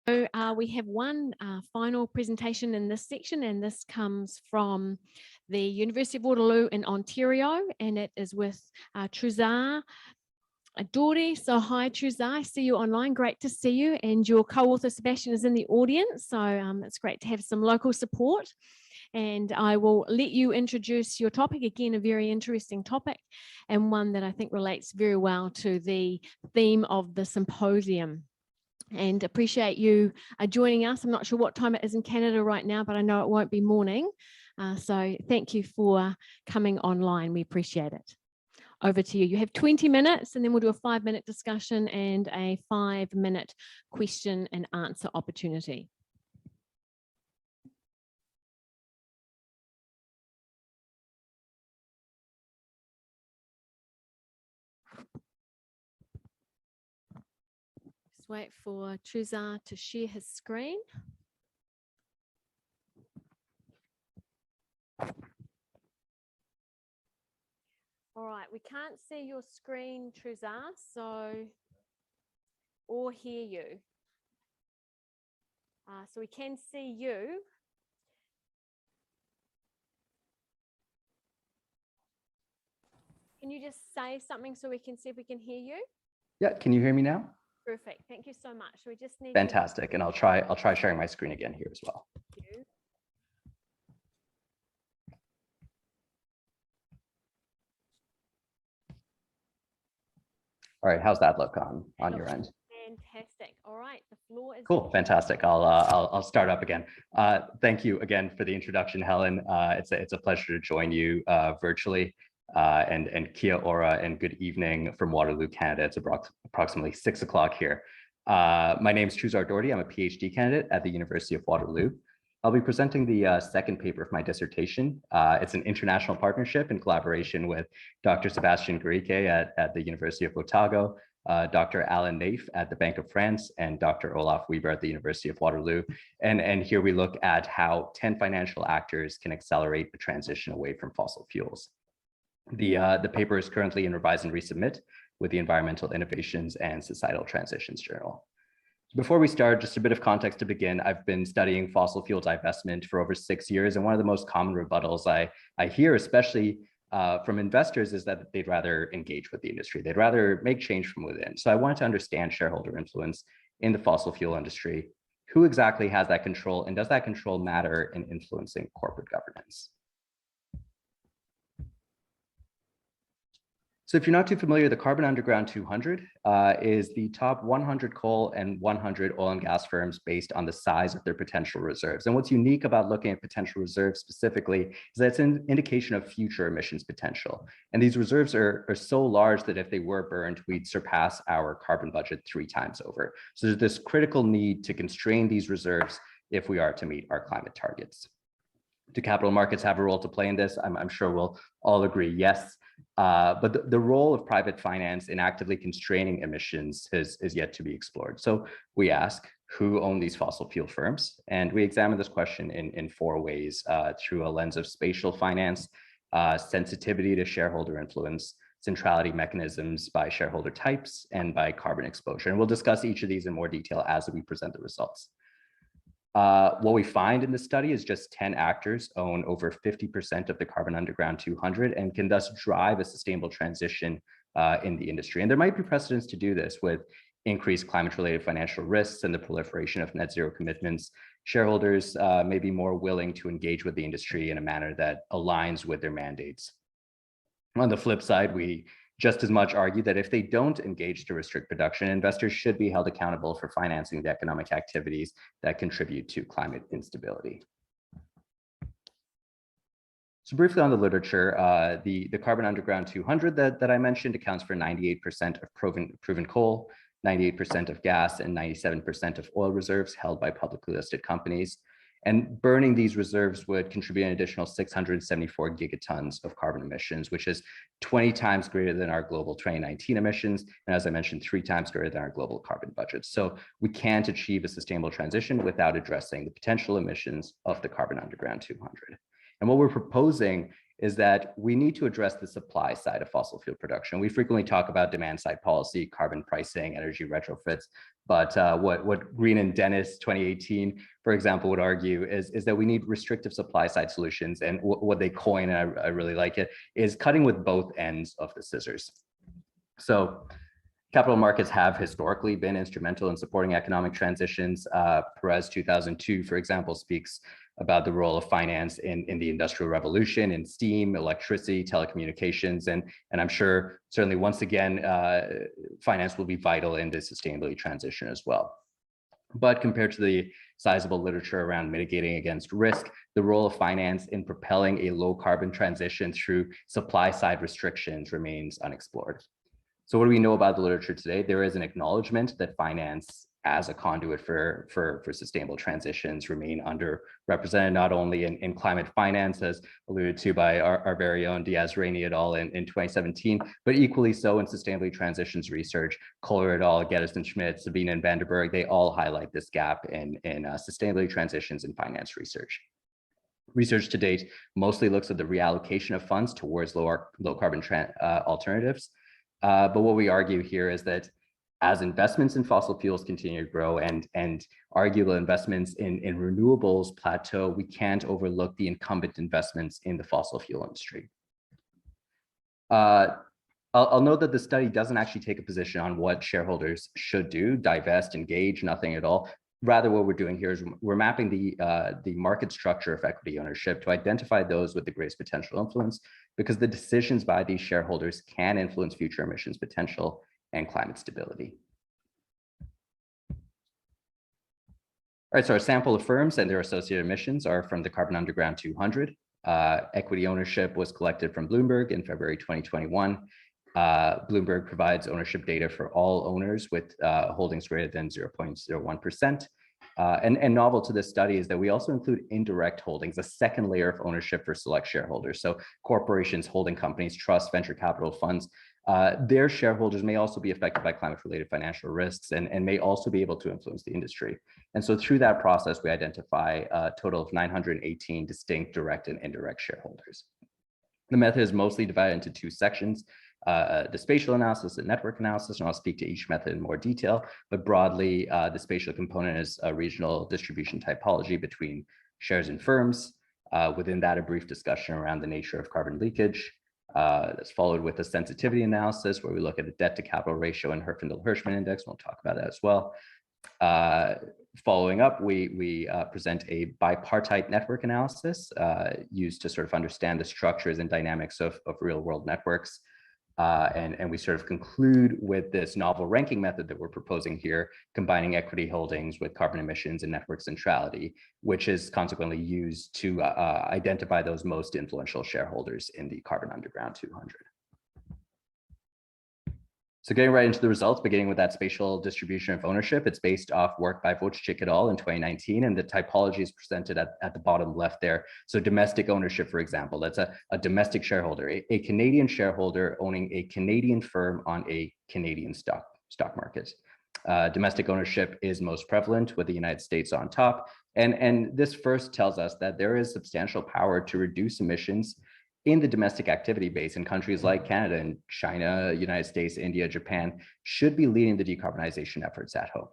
We have one final presentation in this section, and this comes from the University of Waterloo in Ontario, and it is with Truzaar, Dordi. So hi Truzaar, I see you online, great to see you, and your co-author Sebastian is in the audience, so it's great to have some local support. And I will let you introduce your topic. Again, a very interesting topic, and one that I think relates very well to the theme of the symposium. And appreciate you joining us. I'm not sure what time it is in Canada right now, but I know it won't be morning. So thank you for coming online. We appreciate it. Over to you. You have 20 minutes, and then we'll do a 5-minute discussion and a 5-minute question and answer opportunity. Just wait for Truzaar to share his screen. All right, we can't see your screen, Truzaar, or hear you. So we can see you. Can you just say something so we can see if we can hear you? Yeah, can you hear me now? Perfect, thank you so much. We just need fantastic, and I'll try sharing my screen again here as well. Thank you. All right, how's that look on your end? Fantastic. All right, the floor is cool. Fantastic. I'll start up again. Thank you again for the introduction, Helen. It's a pleasure to join you virtually. And kia ora and good evening from Waterloo, Canada. It's approximately 6 o'clock here. My name is Truzaar Dordi. I'm a PhD candidate at the University of Waterloo. I'll be presenting the second paper of my dissertation. It's an international partnership in collaboration with Dr. Sebastian Garrigue at the University of Otago, Dr. Alan Naif at the Bank of France, and Dr. Olaf Weber at the University of Waterloo. And here we look at how 10 financial actors can accelerate the transition away from fossil fuels. The paper is currently in Revise and Resubmit with the Environmental Innovations and Societal Transitions Journal. Before we start, just a bit of context to begin. I've been studying fossil fuel divestment for over 6 years, and one of the most common rebuttals I hear, especially from investors, is that they'd rather engage with the industry. They'd rather make change from within. So I wanted to understand shareholder influence in the fossil fuel industry. Who exactly has that control, and does that control matter in influencing corporate governance? So if you're not too familiar, the Carbon Underground 200 is the top 100 coal and 100 oil and gas firms based on the size of their potential reserves. And what's unique about looking at potential reserves specifically is that it's an indication of future emissions potential. And these reserves are so large that if they were burned, we'd surpass our carbon budget 3 times over. So there's this critical need to constrain these reserves if we are to meet our climate targets. Do capital markets have a role to play in this? I'm sure we'll all agree, yes. But the role of private finance in actively constraining emissions is yet to be explored. So we ask, who own these fossil fuel firms? And we examine this question in 4 ways, through a lens of spatial finance, sensitivity to shareholder influence, centrality mechanisms by shareholder types, and by carbon exposure. And we'll discuss each of these in more detail as we present the results. What we find in this study is just 10 actors own over 50% of the Carbon Underground 200 and can thus drive a sustainable transition in the industry. And there might be precedents to do this with increased climate-related financial risks and the proliferation of net zero commitments. Shareholders may be more willing to engage with the industry in a manner that aligns with their mandates. On the flip side, we just as much argue that if they don't engage to restrict production, investors should be held accountable for financing the economic activities that contribute to climate instability. So briefly on the literature, the Carbon Underground 200 that I mentioned accounts for 98% of proven coal, 98% of gas, and 97% of oil reserves held by publicly listed companies. And burning these reserves would contribute an additional 674 gigatons of carbon emissions, which is 20 times greater than our global 2019 emissions. And as I mentioned, 3 times greater than our global carbon budget. So we can't achieve a sustainable transition without addressing the potential emissions of the Carbon Underground 200. And what we're proposing is that we need to address the supply side of fossil fuel production. We frequently talk about demand side policy, carbon pricing, energy retrofits, but what Green and Dennis 2018, for example, would argue is that we need restrictive supply side solutions. And what they coin, and I really like it, is cutting with both ends of the scissors. So capital markets have historically been instrumental in supporting economic transitions. Perez 2002, for example, speaks about the role of finance in the Industrial Revolution, in steam, electricity, telecommunications, and I'm sure certainly once again, finance will be vital in the sustainability transition as well. But compared to the sizable literature around mitigating against risk, the role of finance in propelling a low carbon transition through supply side restrictions remains unexplored. So what do we know about the literature today? There is an acknowledgement that finance as a conduit for sustainable transitions remain underrepresented, not only in climate finance, as alluded to by our very own Diaz-Rainey et al. In 2017, but equally so in sustainability transitions research. Kohler et al., Geddes-Schmidt, Sabine and Vanderberg, they all highlight this gap in sustainability transitions in finance research. Research to date mostly looks at the reallocation of funds towards low carbon alternatives. But what we argue here is that as investments in fossil fuels continue to grow and arguable investments in renewables plateau, we can't overlook the incumbent investments in the fossil fuel industry. I'll note that the study doesn't actually take a position on what shareholders should do, divest, engage, nothing at all. Rather, what we're doing here is we're mapping the market structure of equity ownership to identify those with the greatest potential influence, because the decisions by these shareholders can influence future emissions potential and climate stability. All right, so our sample of firms and their associated emissions are from the Carbon Underground 200. Equity ownership was collected from Bloomberg in February 2021. Bloomberg provides ownership data for all owners with holdings greater than 0.01%. And novel to this study is that we also include indirect holdings, a second layer of ownership for select shareholders. So corporations, holding companies, trusts, venture capital funds, their shareholders may also be affected by climate-related financial risks and may also be able to influence the industry. And so through that process, we identify a total of 918 distinct direct and indirect shareholders. The method is mostly divided into two sections. The spatial analysis and network analysis, and I'll speak to each method in more detail, but broadly, the spatial component is a regional distribution typology between shares and firms. Within that, a brief discussion around the nature of carbon leakage. That's followed with a sensitivity analysis where we look at the debt to capital ratio and Herfindahl-Hirschman index. We'll talk about that as well. Following up, we present a bipartite network analysis used to sort of understand the structures and dynamics of real world networks. And we sort of conclude with this novel ranking method that we're proposing here, combining equity holdings with carbon emissions and network centrality, which is consequently used to identify those most influential shareholders in the Carbon Underground 200. So getting right into the results, beginning with that spatial distribution of ownership, it's based off work by Wojcik et al. In 2019, and the typology is presented at the bottom left there. So domestic ownership, for example, that's a domestic shareholder, a Canadian shareholder owning a Canadian firm on a Canadian stock market. Domestic ownership is most prevalent with the United States on top. And this first tells us that there is substantial power to reduce emissions in the domestic activity base in countries like Canada and China, United States, India, Japan should be leading the decarbonization efforts at home.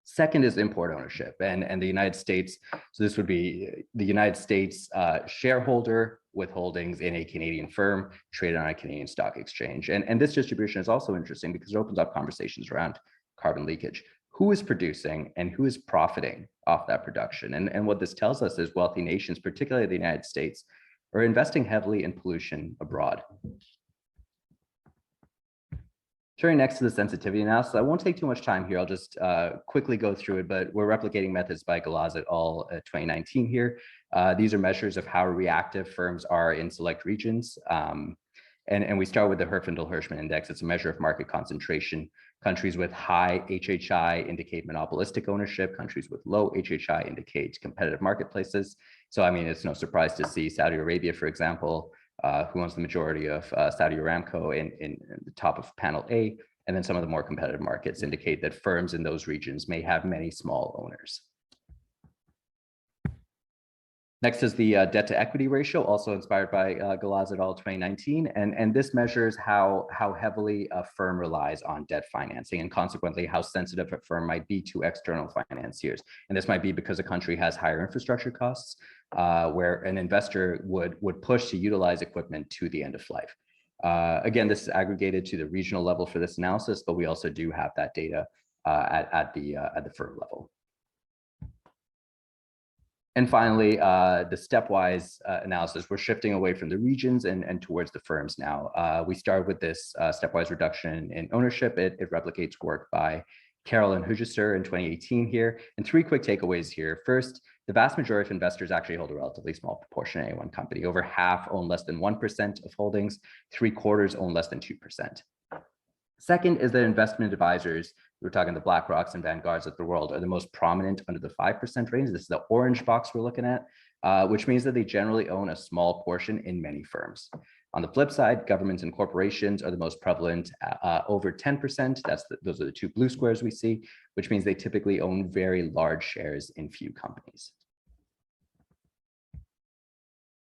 Second is import ownership and the United States. So this would be the United States shareholder with holdings in a Canadian firm traded on a Canadian stock exchange. And this distribution is also interesting because it opens up conversations around carbon leakage. Who is producing and who is profiting off that production? And what this tells us is wealthy nations, particularly the United States, are investing heavily in pollution abroad. Turning next to the sensitivity analysis, I won't take too much time here. I'll just quickly go through it, but we're replicating methods by Galaz et al. 2019 here. These are measures of how reactive firms are in select regions. And we start with the Herfindahl-Hirschman index. It's a measure of market concentration. Countries with high HHI indicate monopolistic ownership. Countries with low HHI indicate competitive marketplaces. So, I mean, it's no surprise to see Saudi Arabia, for example, who owns the majority of Saudi Aramco in the top of panel A. And then some of the more competitive markets indicate that firms in those regions may have many small owners. Next is the debt to equity ratio, also inspired by Galaz et al. 2019. And this measures how heavily a firm relies on debt financing and consequently how sensitive a firm might be to external financiers. And this might be because a country has higher infrastructure costs, where an investor would push to utilize equipment to the end of life. Again, this is aggregated to the regional level for this analysis, but we also do have that data at the firm level. And finally, the stepwise analysis, we're shifting away from the regions and towards the firms now. We start with this stepwise reduction in ownership. It replicates work by Carroll and Hujser in 2018 here. And three quick takeaways here. First, the vast majority of investors actually hold a relatively small proportion in any one company. Over half own less than 1% of holdings, 3/4 own less than 2%. Second is that investment advisors, we're talking the BlackRocks and Vanguards of the world, are the most prominent under the 5% range. This is the orange box we're looking at, which means that they generally own a small portion in many firms. On the flip side, governments and corporations are the most prevalent, over 10%. Those are the two blue squares we see, which means they typically own very large shares in few companies.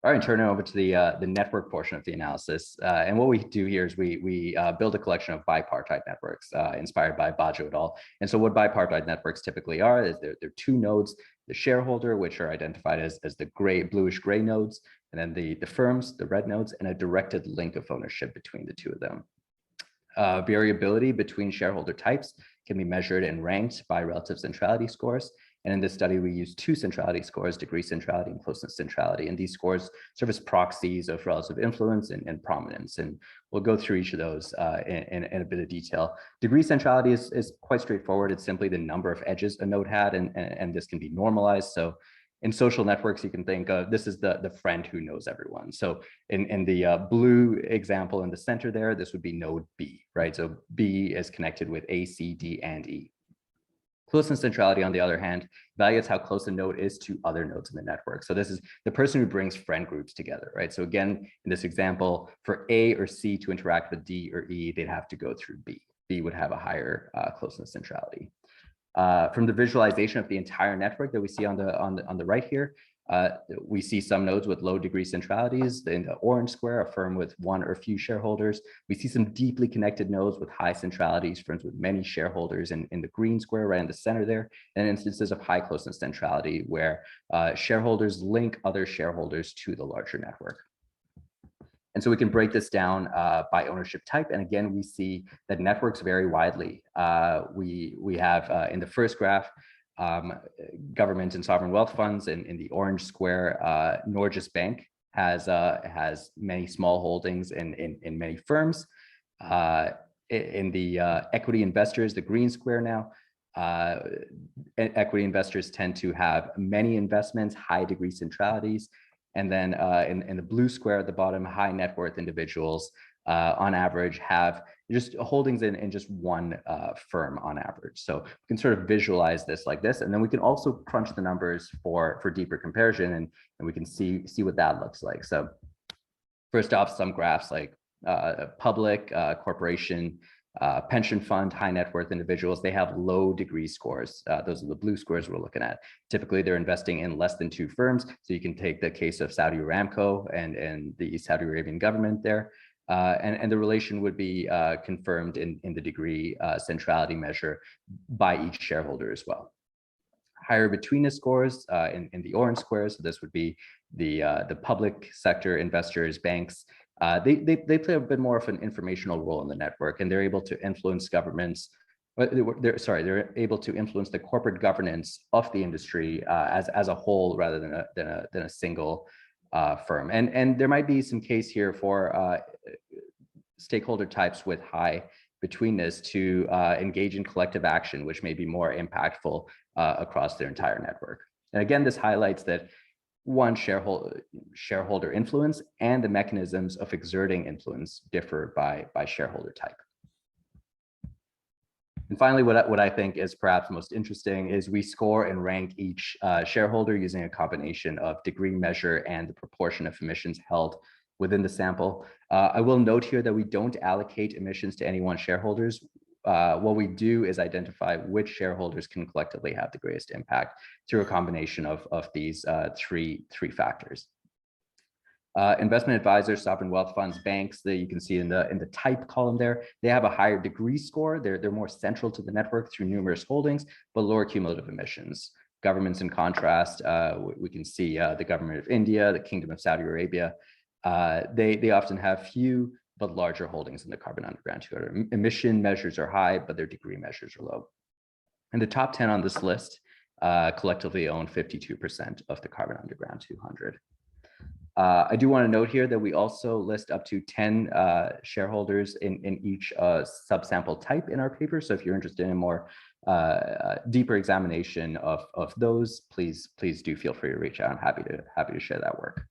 All right, turn it over to the network portion of the analysis. And what we do here is we build a collection of bipartite networks inspired by Bajo et al. And so what bipartite networks typically are is they're two nodes, the shareholder, which are identified as the bluish gray nodes, and then the firms, the red nodes, and a directed link of ownership between the two of them. Variability between shareholder types can be measured and ranked by relative centrality scores. And in this study, we use two centrality scores, degree centrality and closeness centrality. And these scores serve as proxies of relative influence and prominence. And we'll go through each of those in a bit of detail. Degree centrality is quite straightforward. It's simply the number of edges a node had, and this can be normalized. So in social networks, you can think of this is the friend who knows everyone. So in the blue example in the center there, this would be node B, right? So B is connected with A, C, D, and E. Closeness centrality, on the other hand, evaluates how close a node is to other nodes in the network. So this is the person who brings friend groups together, right? So again, in this example, for A or C to interact with D or E, they'd have to go through B. B would have a higher closeness centrality. From the visualization of the entire network that we see on the right here, we see some nodes with low degree centralities. In the orange square, a firm with one or few shareholders. We see some deeply connected nodes with high centralities, firms with many shareholders in the green square right in the center there, and instances of high closeness centrality where shareholders link other shareholders to the larger network. And so we can break this down by ownership type. And again, we see that networks vary widely. We have in the first graph, government and sovereign wealth funds. In the orange square, Norges Bank has many small holdings in many firms. In the equity investors, the green square now, equity investors tend to have many investments, high degree centralities. And then in the blue square at the bottom, high net worth individuals on average have just holdings in just one firm on average. So we can sort of visualize this like this, and then we can also crunch the numbers for deeper comparison, and we can see what that looks like. So first off, some graphs like public, corporation, pension fund, high net worth individuals, they have low degree scores. Those are the blue squares we're looking at. Typically, they're investing in less than two firms. So you can take the case of Saudi Aramco and the Saudi Arabian government there. And the relation would be confirmed in the degree centrality measure by each shareholder as well. Higher betweenness scores in the orange squares. So this would be the public sector investors, banks. They play a bit more of an informational role in the network, and they're able to influence governments. They're able to influence the corporate governance of the industry as a whole rather than a single firm. And there might be some case here for stakeholder types with high betweenness to engage in collective action, which may be more impactful across their entire network. And again, this highlights that one, shareholder influence and the mechanisms of exerting influence differ by shareholder type. And finally, what I think is perhaps most interesting is we score and rank each shareholder using a combination of degree measure and the proportion of emissions held within the sample. I will note here that we don't allocate emissions to any one shareholders. what we do is identify which shareholders can collectively have the greatest impact through a combination of these three factors. Investment advisors, sovereign wealth funds, banks that you can see in the type column there, they have a higher degree score. They're more central to the network through numerous holdings, but lower cumulative emissions. Governments, in contrast, we can see the government of India, the Kingdom of Saudi Arabia. They often have few but larger holdings in the carbon underground 200. Emission measures are high, but their degree measures are low. And the top 10 on this list collectively own 52% of the carbon underground 200. I do want to note here that we also list up to 10 shareholders in each subsample type in our paper. So if you're interested in a more deeper examination of those, please do feel free to reach out. I'm happy to share that work.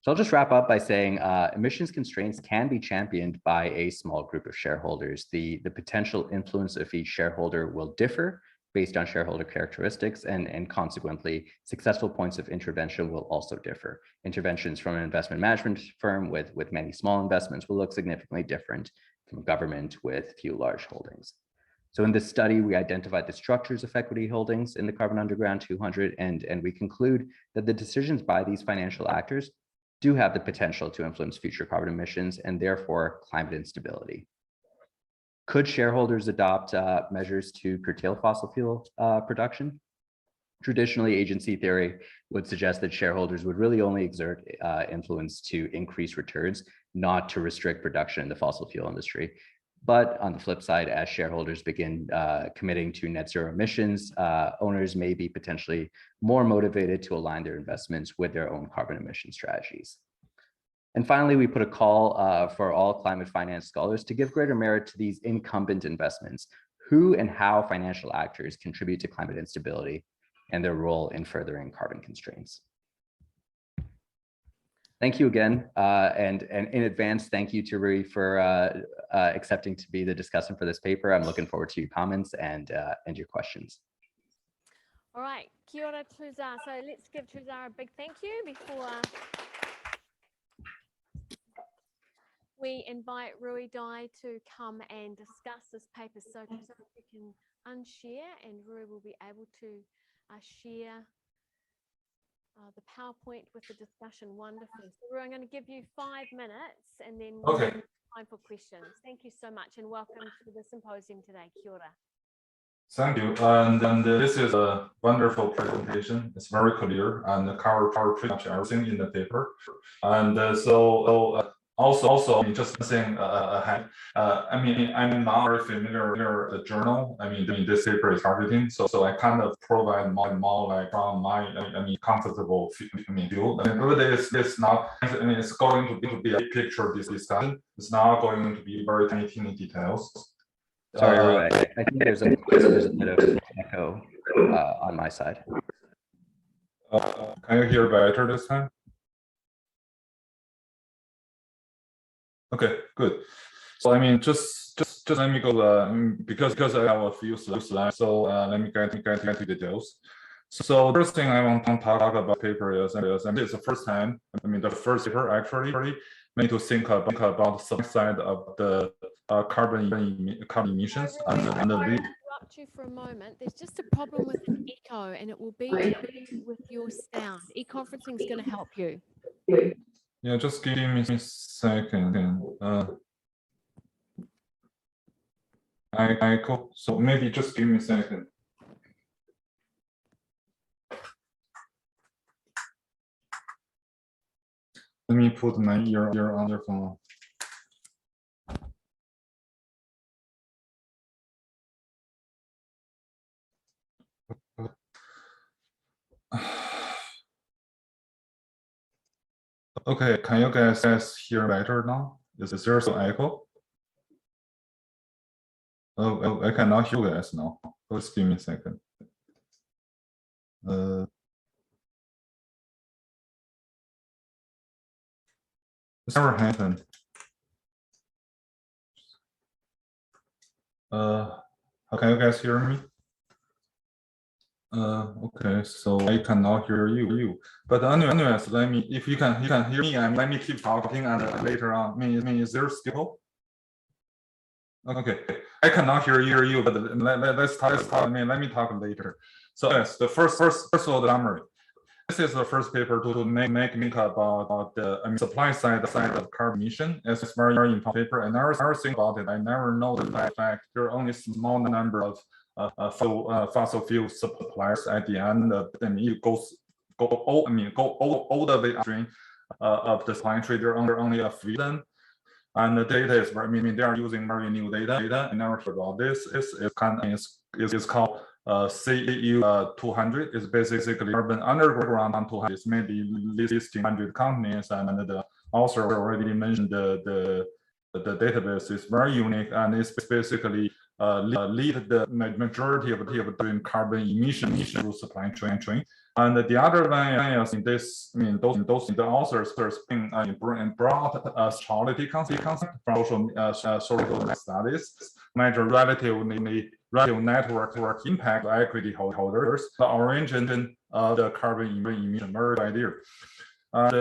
So I'll just wrap up by saying emissions constraints can be championed by a small group of shareholders. The potential influence of each shareholder will differ based on shareholder characteristics, and consequently, successful points of intervention will also differ. Interventions from an investment management firm with many small investments will look significantly different from government with few large holdings. So in this study, we identified the structures of equity holdings in the carbon underground 200, and we conclude that the decisions by these financial actors do have the potential to influence future carbon emissions and therefore climate instability. Could shareholders adopt measures to curtail fossil fuel production? Traditionally, agency theory would suggest that shareholders would really only exert influence to increase returns, not to restrict production in the fossil fuel industry. But on the flip side, as shareholders begin committing to net zero emissions, owners may be potentially more motivated to align their investments with their own carbon emission strategies. And finally, we put a call for all climate finance scholars to give greater merit to these incumbent investments. Who and how financial actors contribute to climate instability and their role in furthering carbon constraints. Thank you again, and in advance, thank you to Rui for accepting to be the discussant for this paper. I'm looking forward to your comments and your questions. All right, kia ora Truzaar. So let's give Truzaar a big thank you before we invite Rui Dai to come and discuss this paper. So you can unshare and Rui will be able to share the PowerPoint with the discussion. Wonderful. So Rui, I'm going to give you 5 minutes and then we'll have time for questions. Thank you so much and welcome to the symposium today. Kia ora. Thank you. And this is a wonderful presentation. It's very clear and cover pretty much everything in the paper. And also just saying ahead. I mean, I'm not very familiar with the journal. I mean, this paper is targeting, so I kind of provide more like from my comfortable view. I mean, but it's not. I mean, it's going to be a picture discussion. It's not going to be very tiny details. Sorry, Rui, I think there's a bit of echo on my side. Can you hear better this time? Okay, good. So I mean, just let me go because I have a few slides. So let me get into details. So the first thing I want to talk about paper is, and it's the first time. I mean, the first paper actually made to think about some side of the carbon emissions and the interrupt you for a moment. There's just a problem with an echo, and it will be to do with your sound. E-conferencing is going to help you. Yeah, just give me a second. So maybe just give me a second. Let me put my ear on your phone. Okay, can you guys hear better now? Is there some echo? Oh, I cannot hear you guys now. Just give me a second. It's never happened. Can you guys hear me? Okay, so I cannot hear you. But anyways, let me, if you can hear me, and let me keep talking, and later on, is there still? Okay, I cannot hear you, but let's talk. I mean, let me talk later. So yes, the first of all, the summary. This is the first paper to make about the supply side of carbon emission. It's a very important paper. I never think about it. I never know the fact there are only small number of fossil fuel suppliers at the end. It go all the way upstream of the supply tree. There are only a few of them. And the data is, they are using very new data. I never heard about this. It's called CEU 200. It's basically urban underground 200. It's maybe listing 100 companies, and the author already mentioned the database is very unique, and it's basically lead the majority of doing carbon emission through supply chain. And the other one is in this, the authors brought a sociality concept from social studies, measure relative network impact of equity holders, the origin of the carbon emission merge idea.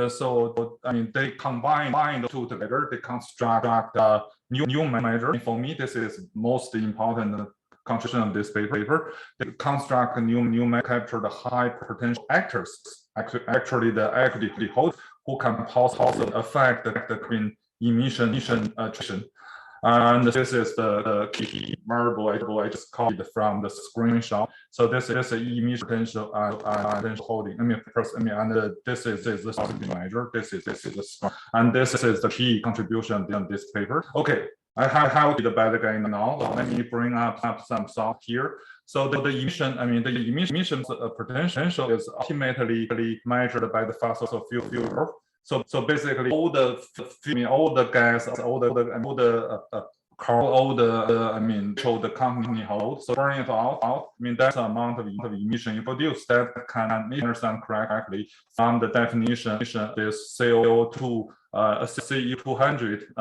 So they combine the two together. They construct a new measure. For me, this is most important contribution of this paper. They construct a new measure, capture the high potential actors, actually the equity holders who can possibly affect the green emission transition. And this is the key variable I just copied from the screenshot. So this is the emission potential holding. And this is the positive measure. This is the and this is the key contribution in this paper. Okay, I have the bad guy now. Let me bring up some thought here. So the emission, the emission potential is ultimately measured by the fossil fuel. So basically, all the gas, all the company hold. So burn it out. That's the amount of emission you produce. That can understand correctly from the definition. This CO2 CE200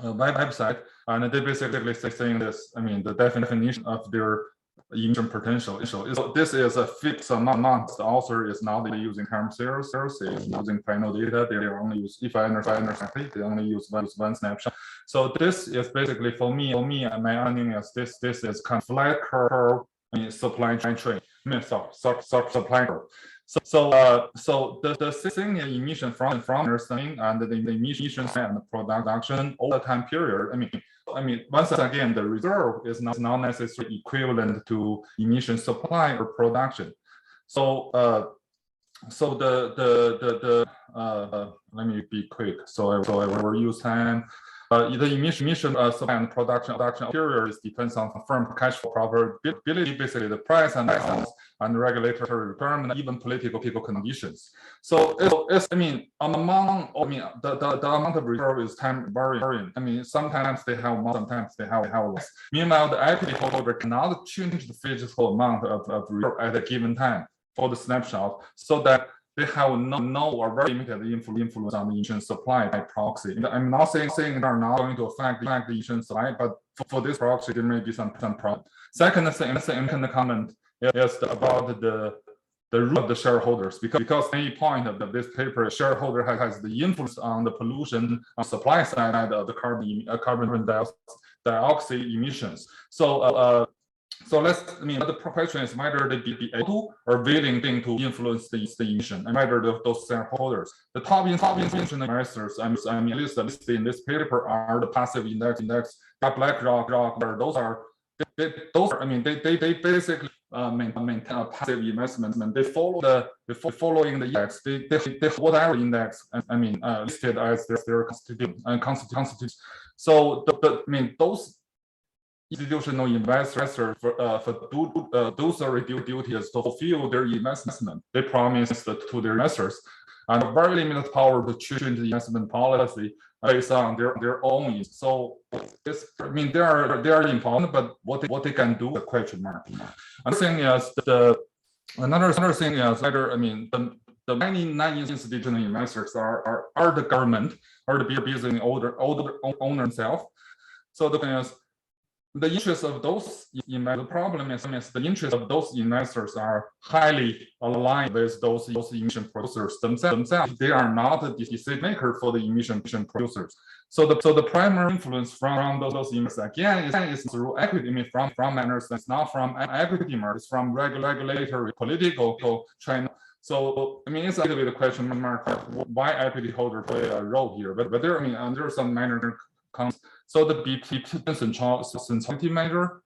website, and they basically saying this. The definition of their emission potential. So this is a fixed amount. The author is not using time series, is using final data. They only use, if I understand correctly, they only use one snapshot. So this is basically for me, my understanding is this is kind of flat curve supply chain. Supply curve. So the thing emission from understanding and the emissions and production all the time period. Once again, the reserve is not necessarily equivalent to emission supply or production. So let me be quick. So I will use time. The emission supply and production period depends on firm cash flow profitability, basically the price and regulatory requirement, even political conditions. So it's the amount of reserve is time varying. Sometimes they have more, sometimes they have less. Meanwhile, the equity holder cannot change the physical amount of reserve at a given time for the snapshot, so that they have no or very limited influence on the emission supply by proxy. I'm not saying they are not going to affect the emission supply, but for this proxy, there may be some problem. Second comment is about the role of the shareholders, because any point of this paper, shareholder has the influence on the pollution on supply side of the carbon dioxide emissions. So the question is whether they be able or willing to influence the emission, and whether those shareholders, the top emission investors, listed in this paper are the passive index, BlackRock, or those are they basically maintain a passive investment. They follow following the index. They whatever index listed as their constitution. So those institutional investors for fiduciary duty is to fulfill their investment. They promise to their investors, and very limited power to change the investment policy based on their own needs. So they are important, but what they can do, the question mark. And thing is another thing is whether the many non-institutional investors are the government or the business owner himself. So the thing is, the interest of those investors, the problem is the interest of those investors are highly aligned with those emission producers themselves. They are not the decision maker for the emission producers. So the primary influence from those investors again is through equity. I mean, from manners. That's not from equity markets, from regulatory, political trend. So I mean, it's a little bit of question mark why equity holders play a role here. But there, I mean, there are some minor comments. So the BP centrality measure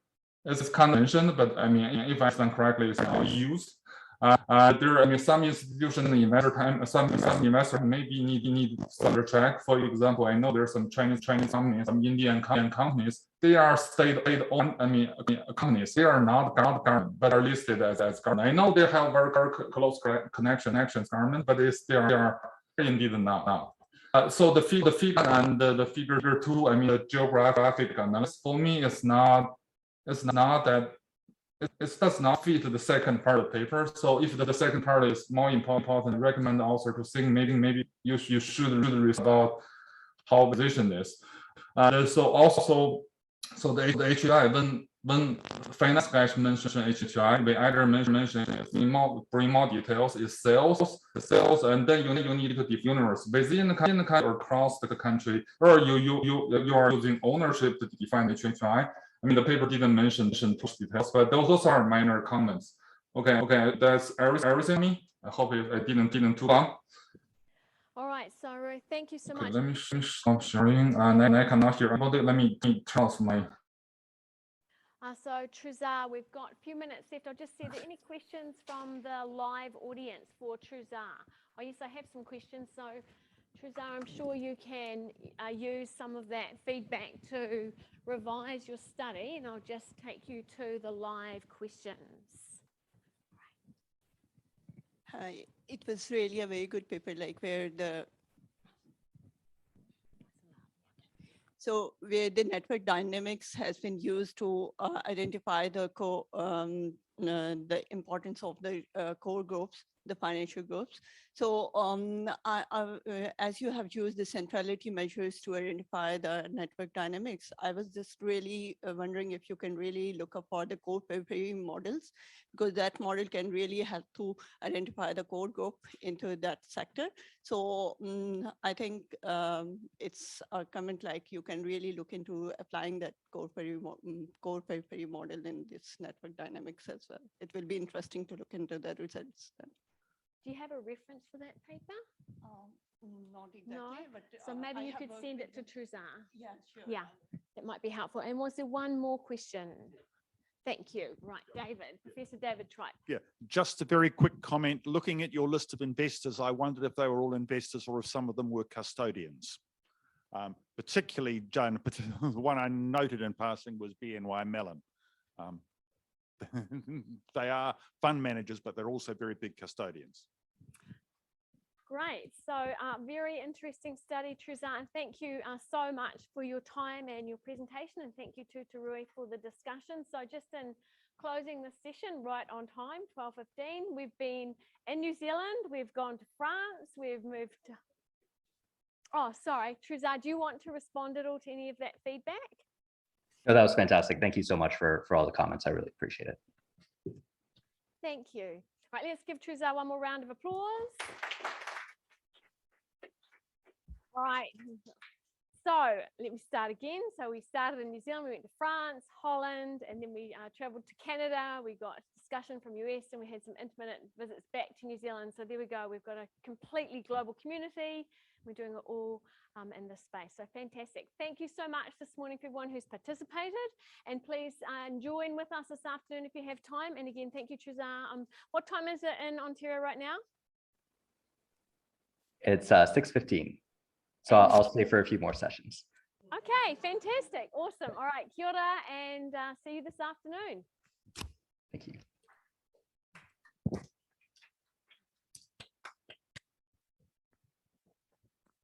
is kind of mentioned, but I mean, if I understand correctly, it's not used. There, I mean, some institutional investor time, some investor maybe need some track. For example, I know there's some Chinese companies, some Indian companies. They are state-owned. I mean, companies. They are not government, but are listed as government. I know they have very close connections government, but they are indeed not. So the figure and the figure 2, I mean, the geographic analysis for me is not that. It does not fit the second part of the paper. So if the second part is more important, I recommend the author to think maybe you should read about how position is. So the HI, when finance guys mention HI, we either mention bring more details is sales, and then you need to define universe within the country or across the country, or you are using ownership to define HI. I mean, the paper didn't mention push details, but those are minor comments. Okay, that's everything. Me, I hope I didn't too long. All right, so thank you so much. Let me stop sharing, and I cannot hear about it. Let me turn off my. So Truzaar, we've got a few minutes left. I'll just see, are there any questions from the live audience for Truzaar? Oh yes, I have some questions. So Truzaar, I'm sure you can use some of that feedback to revise your study, and I'll just take you to the live questions. It was really a very good paper, like where the network dynamics has been used to identify the importance of the core groups, the financial groups. So as you have used the centrality measures to identify the network dynamics, I was just really wondering if you can really look up for the core periphery models, because that model can really help to identify the core group into that sector. So I think it's a comment like you can really look into applying that core periphery model in this network dynamics as well. It will be interesting to look into the results then. Do you have a reference for that paper? Not exactly, No? but so maybe you could send it to Truzaar. Yeah, sure. Yeah, that might be helpful. And was there one more question? Thank you. Right, David, Professor David Tripe. Yeah, just a very quick comment. Looking at your list of investors, I wondered if they were all investors or if some of them were custodians. Particularly, Joan, the one I noted in passing was BNY Mellon. They are fund managers, but they're also very big custodians. Great. So very interesting study, Truzaar, and thank you so much for your time and your presentation, and thank you to Rui for the discussion. So just in closing the session right on time, 12:15, we've been in New Zealand, we've gone to France, we've moved to... Oh, sorry, Truzaar, do you want to respond at all to any of that feedback? No, that was fantastic. Thank you so much for all the comments. I really appreciate it. Thank you. Right, let's give Truzaar one more round of applause. All right, so let me start again. So we started in New Zealand, we went to France, Holland, and then we traveled to Canada. We got discussion from US, and we had some intermittent visits back to New Zealand. So there we go. We've got a completely global community. We're doing it all in this space. So fantastic. Thank you so much this morning for everyone who's participated. And please join with us this afternoon if you have time. And again, thank you, Truzaar. What time is it in Ontario right now? It's 6:15. So I'll stay for a few more sessions. Okay, fantastic. Awesome. All right, kia ora, and see you this afternoon. Thank you.